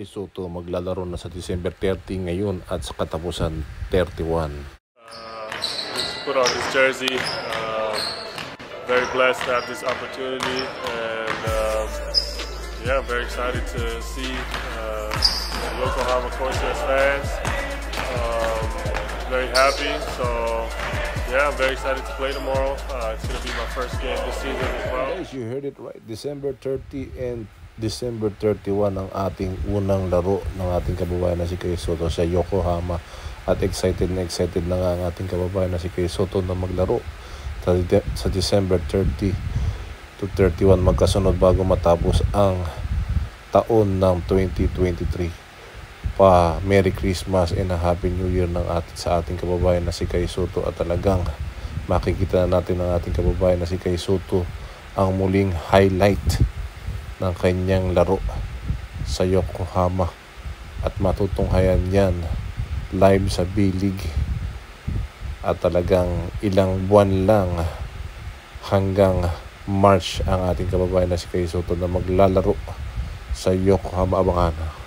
Soto maglalaro na sa December 30 ngayon at sa katapusan 31. To put on this jersey, very blessed to have this opportunity, and yeah, very excited to see the Yokohama Corsair fans. Very happy, so yeah, I'm very excited to play tomorrow. It's going to be my first game this season as well. Guys, you heard it right. December 30 and December 31 ang ating unang laro ng ating kababayan na si Kay Soto sa Yokohama. At excited na nga ang ating kababayan na si Kay Soto na maglaro sa December 30 to 31 magkasunod bago matapos ang taon ng 2023. Merry Christmas and a Happy New Year sa ating kababayan na si Kay Soto. At talagang makikita na natin ang ating kababayan na si Kay Soto ang muling highlight ng kanyang laro sa Yokohama, at matutunghayan yan live sa B-League. At talagang ilang buwan lang hanggang March ang ating kababayan na si Kay Soto na maglalaro sa Yokohama. Abangan.